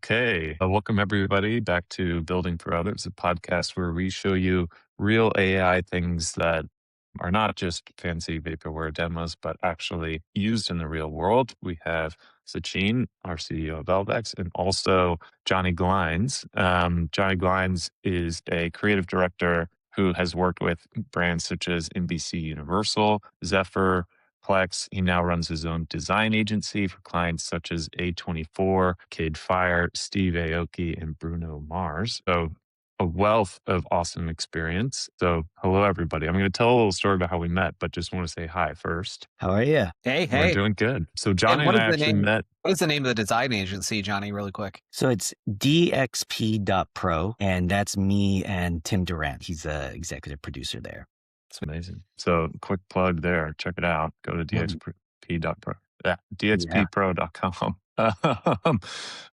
Okay. Welcome, everybody, back to Building for Others, a podcast where we show you real AI things that are not just fancy vaporware demos, but actually used in the real world. We have Sachin, our CEO of Velvex, and also Jonny Glines. Jonny Glines is a creative director who has worked with brands such as NBC Universal, Zephyr, Plex. He now runs his own design agency for clients such as A24, Cade Fire, Steve Aoki, and Bruno Mars. So a wealth of awesome experience. So hello, everybody. I'm going to tell a little story about how we met, but just want to say hi first. How are you? Hey, We're hey. doing good. So And Jonny what and is I the actually name? met. What is the name of the design agency, Johnny, really quick? So it's dxp.pro, and that's me and Tim Durant. He's the executive producer there. It's amazing. So quick plug there. Check it out. Go to dxp.pro. Yeah, dxp.pro.com.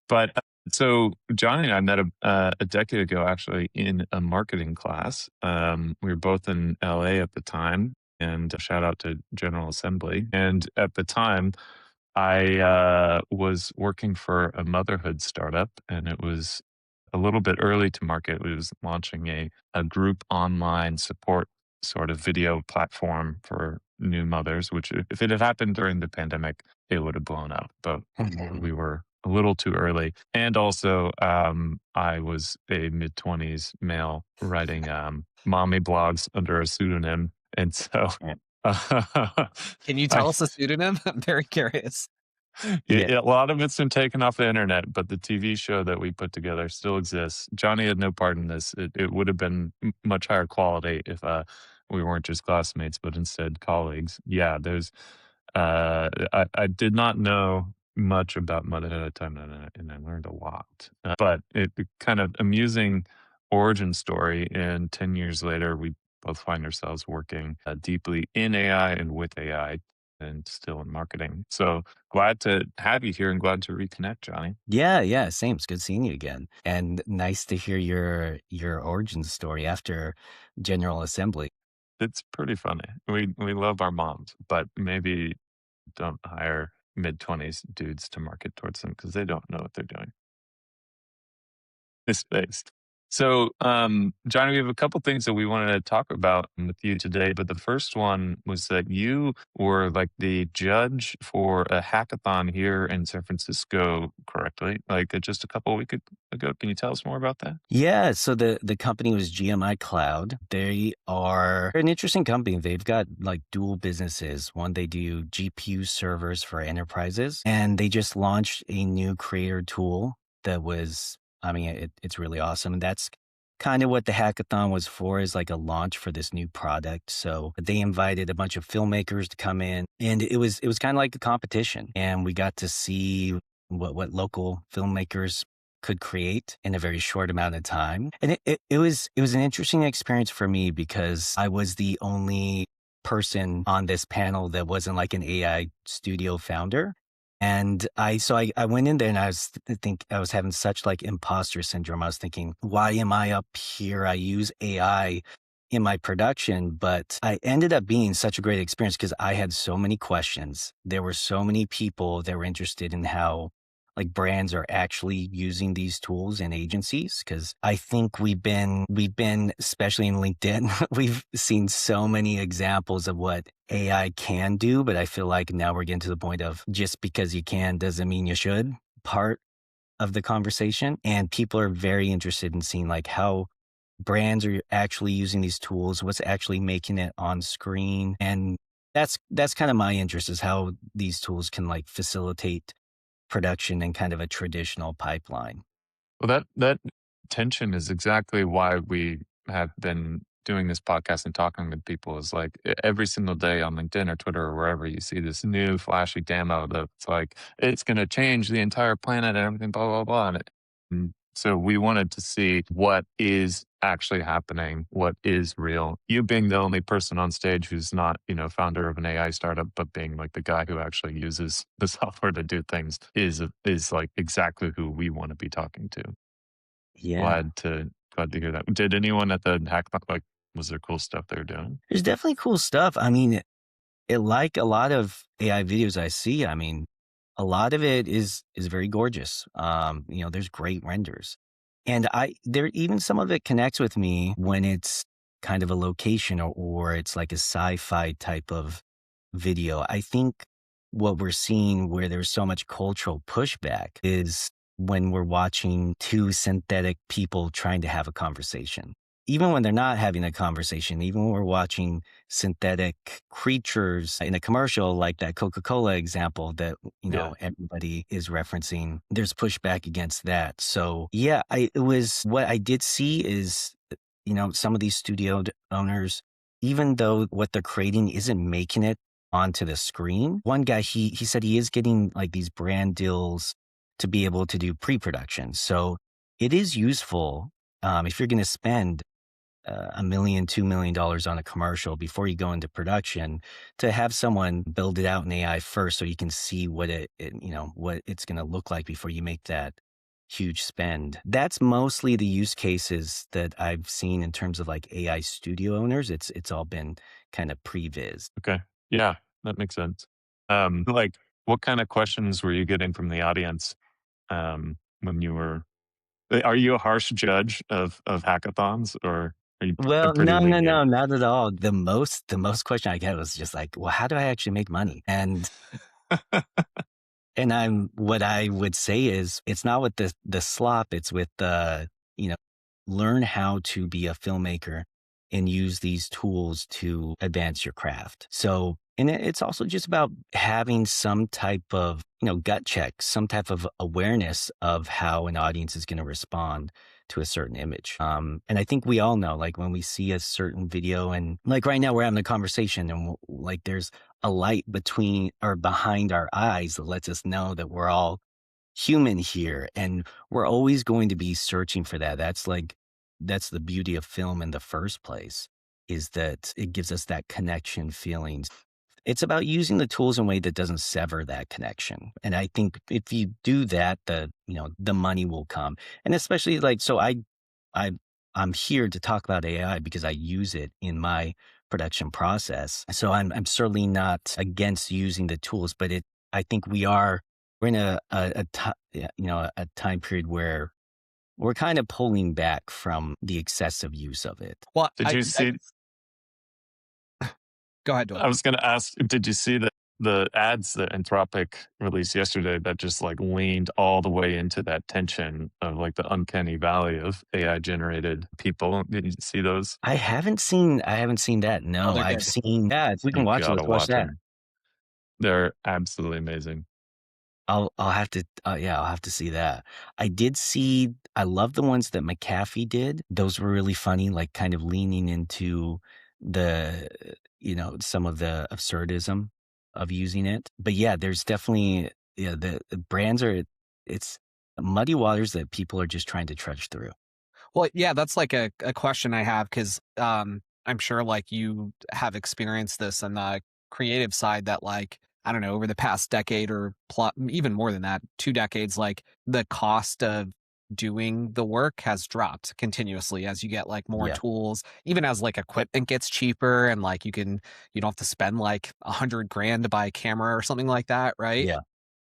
But so Johnny and I met a decade ago, actually, in a marketing class. We were both in LA at the time, and a shout out to General Assembly. And at the time, I was working for a motherhood startup, and it was a little bit early to market. It was launching a group online support sort of video platform for new mothers, which if it had happened during the pandemic, it would have blown up. But we were a little too early. And also, I was a mid 20s male writing mommy blogs under a pseudonym. And so Can you I tell us the pseudonym? I'm very curious. Yeah. a lot of it's been taken off the internet, but the TV show that we put together still exists. Johnny had no part in this. It would have been much higher quality if we weren't just classmates, but instead colleagues. Yeah, I did not know much about motherhood at the time, and I learned a lot. But it kind of amusing origin story. And 10 years later, we both find ourselves working deeply in AI and with AI and still in marketing. So glad to have you here and glad to reconnect, Johnny. Yeah, same. It's good seeing you again. And nice to hear your origin story after General Assembly. It's pretty funny. We love our moms, but maybe don't hire mid-20s dudes to market towards them because they don't know what they're doing. This space. So, Johnny, we have a couple things that we wanted to talk about with you today, but the first one was that you were like the judge for a hackathon here in San Francisco, correctly? Like just a couple of weeks ago. Can you tell us more about that? Yeah, so the company was GMI Cloud. They are an interesting company. They've got like dual businesses. One, they do GPU servers for enterprises, and they just launched a new creator tool that was, I mean, it's really awesome. And that's kind of what the hackathon was for, is like a launch for this new product. So they invited a bunch of filmmakers to come in, and it was kind of like a competition. And we got to see what local filmmakers could create in a very short amount of time. And it was an interesting experience for me because I was the only person on this panel that wasn't like an AI studio founder. And I went in there and I was having such like imposter syndrome. I was thinking, why am I up here? I use AI in my production, but I ended up being such a great experience because I had so many questions. There were so many people that were interested in how like brands are actually using these tools in agencies. Cause I think we've been, especially in LinkedIn, we've seen so many examples of what AI can do, but I feel like now we're getting to the point of just because you can doesn't mean you should part of the conversation. And people are very interested in seeing like how brands are actually using these tools, what's actually making it on screen. And that's kind of my interest, is how these tools can like facilitate production in kind of a traditional pipeline. Well, that tension is exactly why we have been doing this podcast and talking with people. Is like every single day on LinkedIn or Twitter or wherever you see this new flashy demo that's like it's going to change the entire planet and everything, blah blah blah. And so we wanted to see what is actually happening, what is real. You being the only person on stage who's not, founder of an AI startup, but being like the guy who actually uses the software to do things is like exactly who we want to be talking to. Yeah. Glad to hear that. Did anyone at the hackathon, like, was there cool stuff they were doing? There's definitely cool stuff. I mean, it like a lot of AI videos I see, I mean, a lot of it is very gorgeous. There's great renders. And even some of it connects with me when it's kind of a location or it's like a sci-fi type of video. I think what we're seeing where there's so much cultural pushback is when we're watching two synthetic people trying to have a conversation. Even when they're not having a conversation, even when we're watching synthetic creatures in a commercial like that Coca-Cola example that, everybody is referencing, there's pushback against that. So yeah, what I did see is, some of these studio owners, even though what they're creating isn't making it onto the screen, one guy, he said he is getting like these brand deals to be able to do pre-production. So it is useful if you're going to spend $1 million, $2 million on a commercial before you go into production, to have someone build it out in AI first, so you can see what what it's going to look like before you make that huge spend. That's mostly the use cases that I've seen in terms of like AI studio owners. It's all been kind of pre-viz. Okay. Yeah, that makes sense. Like, what kind of questions were you getting from the audience when you were? Are you a harsh judge of hackathons, or are you Well, pretty no, no, lenient? no, not at all. The most question I get was just like, well, how do I actually make money? And what I would say is, it's not with the slop, it's with learn how to be a filmmaker and use these tools to advance your craft. So, and it's also just about having some type of, gut check, some type of awareness of how an audience is going to respond to a certain image. And I think we all know, like when we see a certain video, and like right now we're having a conversation and like there's a light between or behind our eyes that lets us know that we're all human here, and we're always going to be searching for that. That's the beauty of film in the first place, is that it gives us that connection feelings. It's about using the tools in a way that doesn't sever that connection. And I think if you do that, the money will come. And especially I'm here to talk about AI because I use it in my production process. So I'm certainly not against using the tools, but I think we're in a time period where we're kind of pulling back from the excessive use of it. Well, Did you see? Go ahead, Dwayne. I was going to ask, did you see the ads that Anthropic released yesterday that just like leaned all the way into that tension of like the uncanny valley of AI generated people? Did you see those? I haven't seen that. No, they're I've good. seen. Yeah, if we can You watch it, gotta let's watch watch that. them. They're absolutely amazing. I'll have to. I'll have to see that. I love the ones that McAfee did. Those were really funny, like kind of leaning into the, some of the absurdism of using it. But yeah, there's definitely, the brands it's muddy waters that people are just trying to trudge through. Well, yeah, that's like a question I have, because I'm sure like you have experienced this on the creative side, that like, I don't know, over the past decade or even more than that, 2 decades, like the cost of doing the work has dropped continuously as you get like more Yeah. tools, even as like equipment gets cheaper, and like you don't have to spend like $100,000 to buy a camera or something like that, right? Yeah.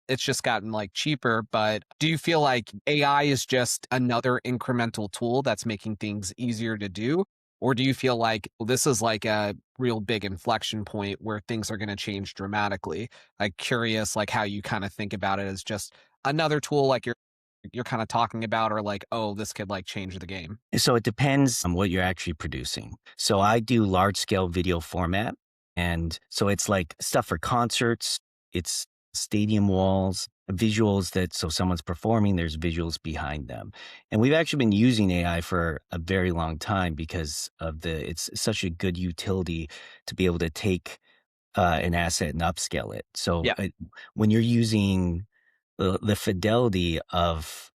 It's just gotten like cheaper. But do you feel like AI is just another incremental tool that's making things easier to do? Or do you feel like this is like a real big inflection point where things are going to change dramatically? Like, curious, like how you kind of think about it as just another tool, like you're kind of talking about, or like, oh, this could like change the game. So it depends on what you're actually producing. So I do large scale video format. And so it's like stuff for concerts, it's stadium walls, visuals so someone's performing, there's visuals behind them. And we've actually been using AI for a very long time because it's such a good utility to be able to take an asset and upscale it. So Yeah. when you're using the fidelity of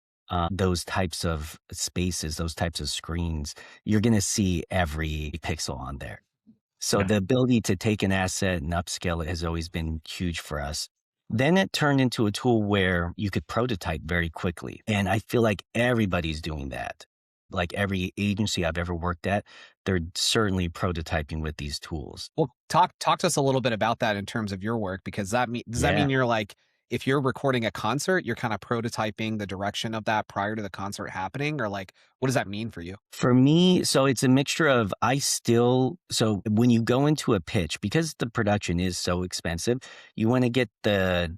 those types of spaces, those types of screens, you're going to see every pixel on there. So Yeah. the ability to take an asset and upscale it has always been huge for us. Then it turned into a tool where you could prototype very quickly. And I feel like everybody's doing that. Like every agency I've ever worked at, they're certainly prototyping with these tools. Well, talk to us a little bit about that in terms of your work, because does that mean you're like if you're recording a concert, you're kind of prototyping the direction of that prior to the concert happening? Or like, what does that mean for you? For me, so it's a mixture of so when you go into a pitch, because the production is so expensive, you want to get the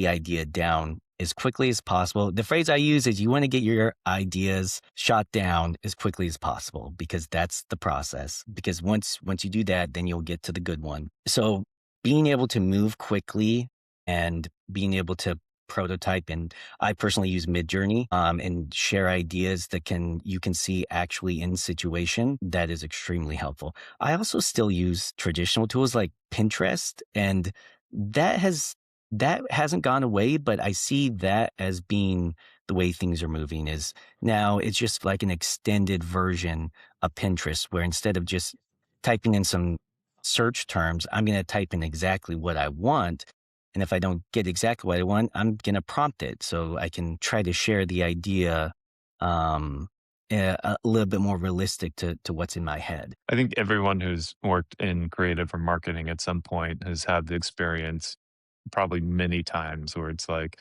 idea down as quickly as possible. The phrase I use is you want to get your ideas shot down as quickly as possible, because that's the process. Because once you do that, then you'll get to the good one. So being able to move quickly and being able to prototype, and I personally use Midjourney and share ideas that you can see actually in situation, that is extremely helpful. I also still use traditional tools like Pinterest, and that hasn't gone away, but I see that as being the way things are moving. Is now it's just like an extended version of Pinterest, where instead of just typing in some search terms, I'm going to type in exactly what I want. And if I don't get exactly what I want, I'm going to prompt it so I can try to share the idea a little bit more realistic to what's in my head. I think everyone who's worked in creative or marketing at some point has had the experience, probably many times, where it's like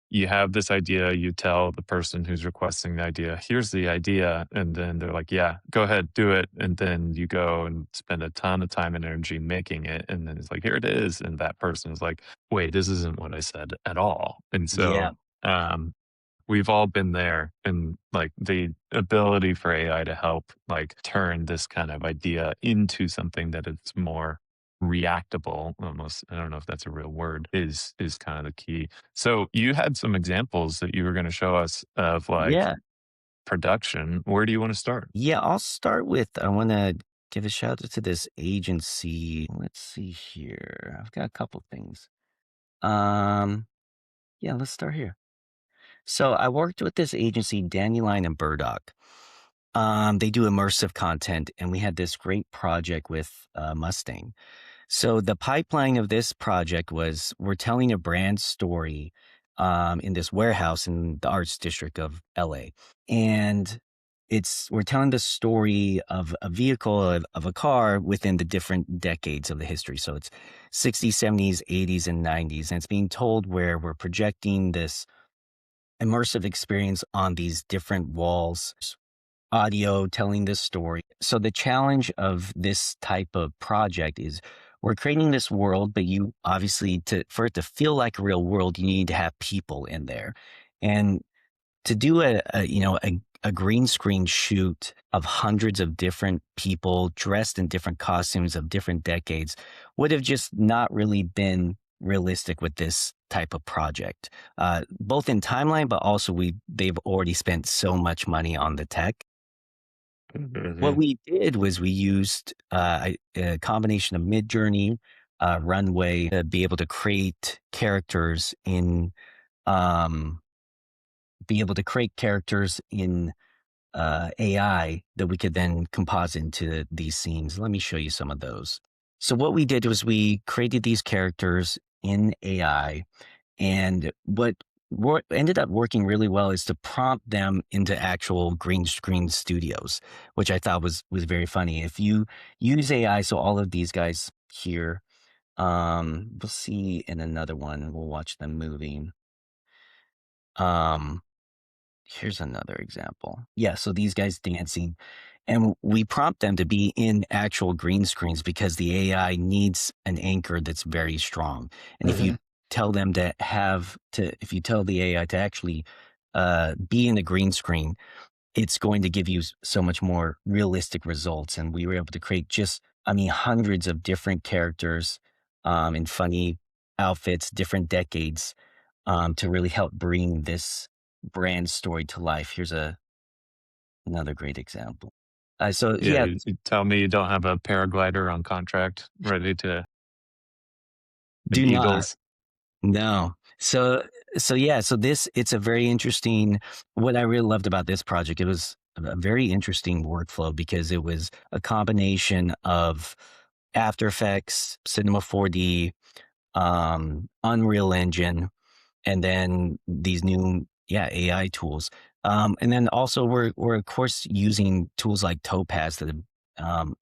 you have this idea, you tell the person who's requesting the idea, here's the idea. And then they're like, yeah, go ahead, do it. And then you go and spend a ton of time and energy making it. And then it's like, here it is. And that person is like, wait, this isn't what I said at all. And so, we've all been there, and like the ability for AI to help like turn this kind of idea into something that is more reactable, almost, I don't know if that's a real word, is kind of the key. So you had some examples that you were going to show us of like Yeah. production. Where do you want to start? Yeah, I'll start with, I want to give a shout out to this agency. Let's see here. I've got a couple things. Yeah, let's start here. So I worked with this agency, Dandelion and Burdock. They do immersive content, and we had this great project with Mustang. So the pipeline of this project was, we're telling a brand story in this warehouse in the arts district of LA. And we're telling the story of a vehicle, of a car within the different decades of the history. So it's 60s, 70s, 80s, and 90s. And it's being told where we're projecting this immersive experience on these different walls, audio telling this story. So the challenge of this type of project is, we're creating this world, but you obviously, for it to feel like a real world, you need to have people in there. And to do a green screen shoot of hundreds of different people dressed in different costumes of different decades would have just not really been realistic with this type of project, both in timeline, but also they've already spent so much money on the tech. What we did was we used a combination of Midjourney, Runway, to be able to create characters in AI that we could then composite into these scenes. Let me show you some of those. So what we did was we created these characters in AI, and what ended up working really well is to prompt them into actual green screen studios, which I thought was very funny. If you use AI, so all of these guys here, we'll see in another one, we'll watch them moving. Here's another example. Yeah, so these guys dancing, and we prompt them to be in actual green screens because the AI needs an anchor that's very strong. And if you tell them if you tell the AI to actually be in a green screen, it's going to give you so much more realistic results. And we were able to create hundreds of different characters in funny outfits, different decades, to really help bring this brand story to life. Here's another great example. You tell me you don't have a paraglider on contract ready to do Eagles. Not. No. So it's a very interesting, what I really loved about this project, it was a very interesting workflow because it was a combination of After Effects, Cinema 4D, Unreal Engine, and then these new AI tools. And then also we're of course using tools like Topaz that have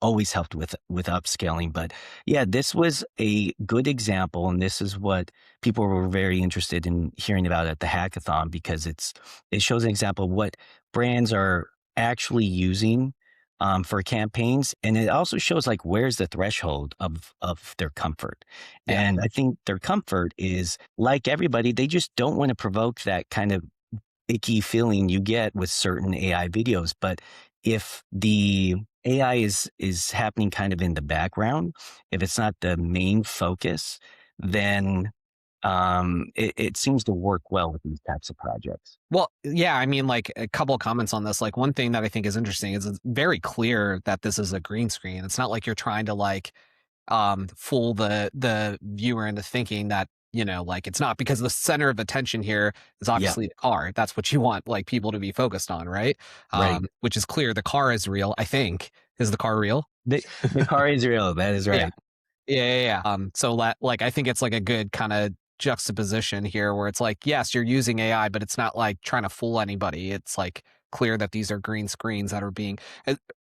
always helped with upscaling. But yeah, this was a good example, and this is what people were very interested in hearing about at the hackathon, because it shows an example of what brands are actually using for campaigns, and it also shows like where's the threshold of their comfort. Yeah. And I think their comfort is, like everybody, they just don't want to provoke that kind of icky feeling you get with certain AI videos. But if the AI is happening kind of in the background, if it's not the main focus, then it seems to work well with these types of projects. Well, yeah, I mean, like a couple of comments on this. Like one thing that I think is interesting is it's very clear that this is a green screen. It's not like you're trying to like fool the viewer into thinking that, you know, like it's not, because the center of attention here is Yeah, obviously the car. That's what you want like people to be focused on, right? right. Which is clear. The car is real, I think. Is the car real? The car is real. That is Yeah. right. Yeah. So like I think it's like a good kind of juxtaposition here where it's like, yes, you're using AI, but it's not like trying to fool anybody. It's like clear that these are green screens that are being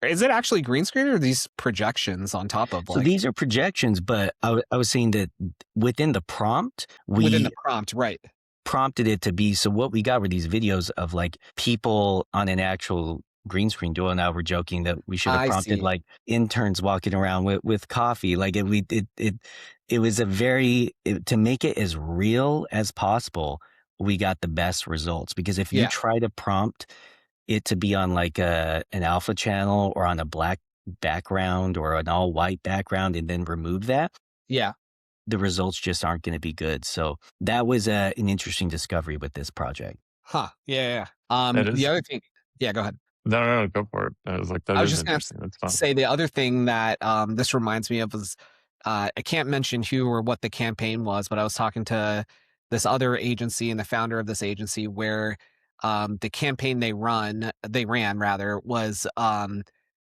is it actually green screen, or are these projections on top of So like these are projections, but I was saying that within the prompt, within we the prompt, right? prompted it to be. So what we got were these videos of like people on an actual green screen. Joel and I were joking that we should have I prompted see. like interns walking around with coffee. Like it was a very, to make it as real as possible, we got the best results. Because if you Yeah. try to prompt it to be on like an alpha channel or on a black background or an all white background and then remove that, Yeah. the results just aren't going to be good. So that was an interesting discovery with this project. Huh. Yeah. That The is other thing, yeah, go ahead. no, go for it. I was like, that I was is just gonna interesting. That's fun. say the other thing that this reminds me of was I can't mention who or what the campaign was, but I was talking to this other agency and the founder of this agency where the campaign they ran rather was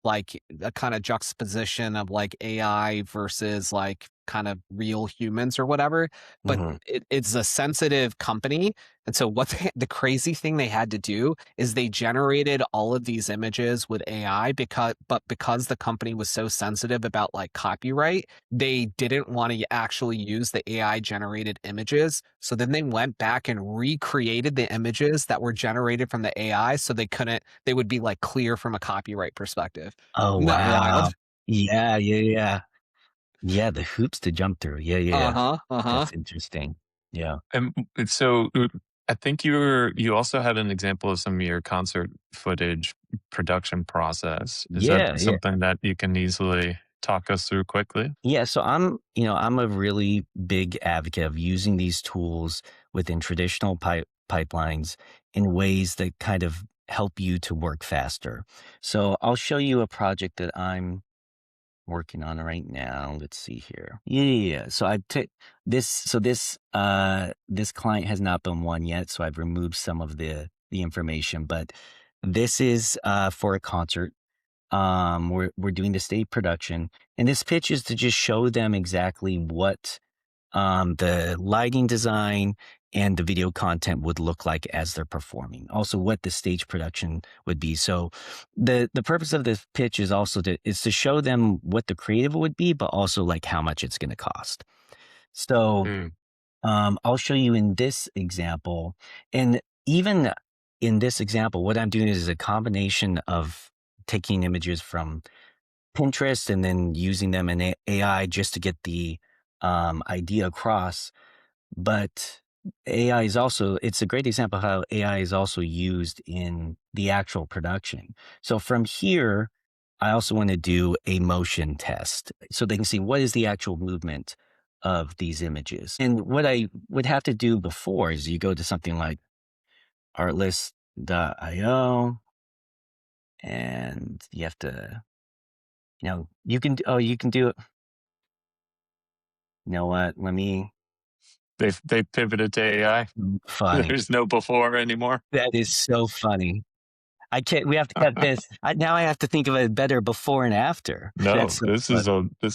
like a kind of juxtaposition of like AI versus like kind of real humans or whatever. But Mhm. it's a sensitive company, and so what the crazy thing they had to do is they generated all of these images with AI because the company was so sensitive about like copyright, they didn't want to actually use the AI generated images. So then they went back and recreated the images that were generated from the AI so they would be like clear from a copyright perspective. Oh, Isn't that wow. wild? Yeah. Yeah, the hoops to jump through. Yeah. Uh-huh. Uh-huh. That's interesting. Yeah. And so I think you also had an example of some of your concert footage production process. Is that Yeah. something that you can easily talk us through quickly? Yeah, so I'm a really big advocate of using these tools within traditional pipelines in ways that kind of help you to work faster. So I'll show you a project that I'm working on right now. Let's see here. Yeah. So I took this. So this client has not been won yet. So I've removed some of the information, but this is for a concert. We're doing the stage production, and this pitch is to just show them exactly what the lighting design and the video content would look like as they're performing. Also, what the stage production would be. So, the purpose of the pitch is also to show them what the creative would be, but also like how much it's going to cost. So, Mm. I'll show you in this example, and even in this example, what I'm doing is a combination of taking images from Pinterest and then using them in AI just to get the idea across. But AI is also, it's a great example how AI is also used in the actual production. So from here, I also want to do a motion test so they can see what is the actual movement of these images. And what I would have to do before is you go to something like artlist.io and you have to, you can do it. You know what? Let me They pivoted to AI. funny. There's no before anymore. That is so funny. I can't. We have to cut this. Now I have to think of a better before and after. No, That's so this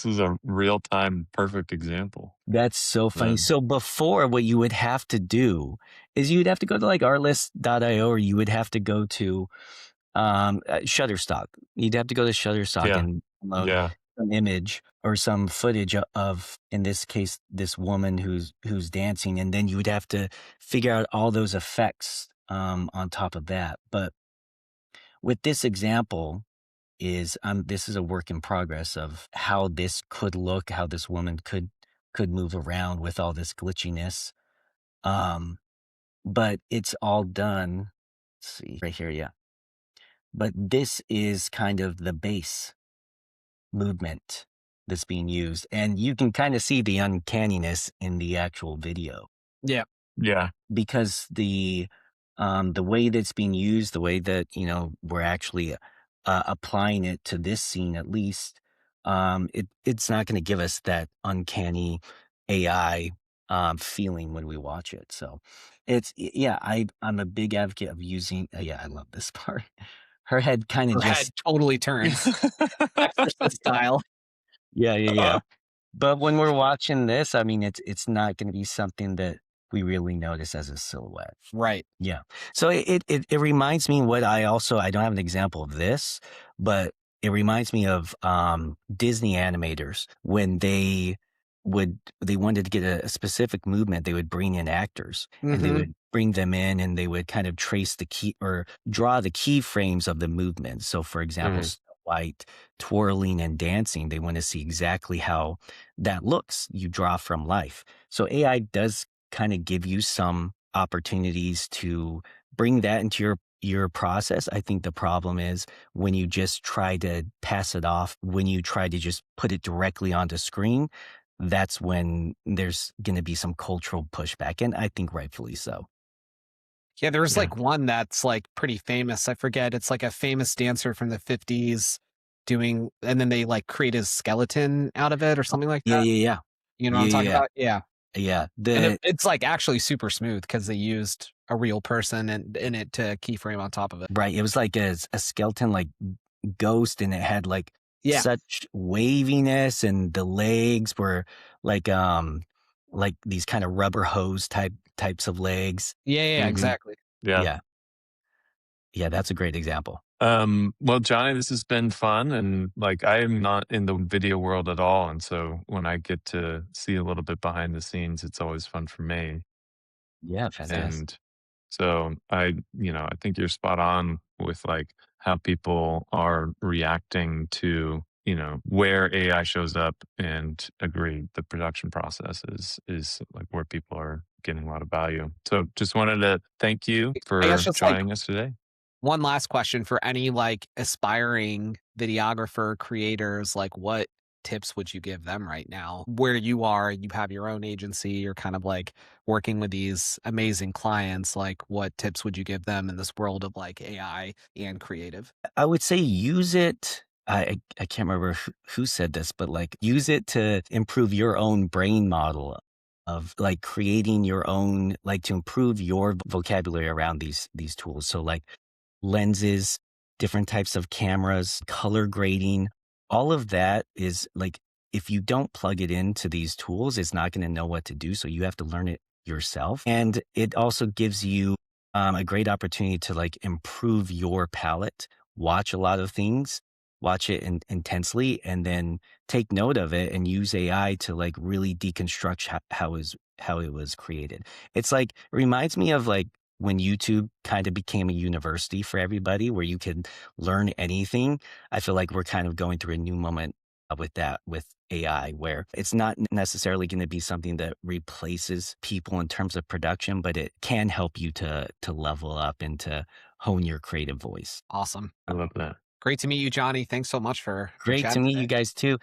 is funny. a real time perfect example. That's so funny. Yeah. So before, what you would have to do is you'd have to go to like artlist.io, or you would have to go to Shutterstock. You'd have to go to Shutterstock Yeah. and upload Yeah. an image or some footage of, in this case, this woman who's dancing, and then you would have to figure out all those effects on top of that. But with this example, this is a work in progress of how this could look, how this woman could move around with all this glitchiness. But it's all done. Let's see right here, yeah. But this is kind of the base movement that's being used, and you can kind of see the uncanniness in the actual video. Yeah. Yeah. Because the way that's being used, the way that we're actually applying it to this scene, at least, it's not going to give us that uncanny AI feeling when we watch it. So I'm a big advocate of using. Yeah, I love this part. Her head kind of Her head just totally turns Exorcist style. yeah. But when we're watching this, I mean, it's not going to be something that we really notice as a silhouette. Right. Yeah. So it reminds me I don't have an example of this, but it reminds me of Disney animators when they wanted to get a specific movement, they would bring in actors and they would bring them in and they would kind of trace the key or draw the keyframes of the movement. So for example, Snow White twirling and dancing, they want to see exactly how that looks. You draw from life. So AI does kind of give you some opportunities to bring that into your process. I think the problem is when you just try to pass it off, when you try to just put it directly onto screen, that's when there's going to be some cultural pushback, and I think rightfully so. Yeah, there's Yeah. like one that's like pretty famous. I forget. It's like a famous dancer from the 50s and then they like create his skeleton out of it or something like that. Yeah. You know what I'm talking about? Yeah. Yeah. And it's like actually super smooth because they used a real person in it to keyframe on top of it. Right. It was like a skeleton, like ghost, and it had like such waviness, and the legs were like these kind of rubber hose types of legs. Yeah, exactly. Yeah. Yeah, that's a great example. Well, Johnny, this has been fun, and like I am not in the video world at all, and so when I get to see a little bit behind the scenes, it's always fun for me. Yeah, fantastic. And so I think you're spot on with like how people are reacting to, where AI shows up, and agree the production process is like where people are getting a lot of value. So just wanted to thank you I guess for just like joining us today. one last question for any like aspiring videographer creators, like what tips would you give them right now? Where you are, you have your own agency, you're kind of like working with these amazing clients, like what tips would you give them in this world of like AI and creative? I would say use it. I can't remember who said this, but like use it to improve your own brain model of like creating your own, like to improve your vocabulary around these tools. So like lenses, different types of cameras, color grading, all of that is like, if you don't plug it into these tools, it's not going to know what to do. So you have to learn it yourself. And it also gives you a great opportunity to like improve your palette, watch a lot of things, watch it intensely, and then take note of it and use AI to like really deconstruct how it was created. It's like, it reminds me of like when YouTube kind of became a university for everybody where you could learn anything. I feel like we're kind of going through a new moment with AI, where it's not necessarily going to be something that replaces people in terms of production, but it can help you to level up and to hone your creative voice. Awesome. I love that. Great to meet you, Johnny. Thanks so much for Great to chatting meet today. you guys too.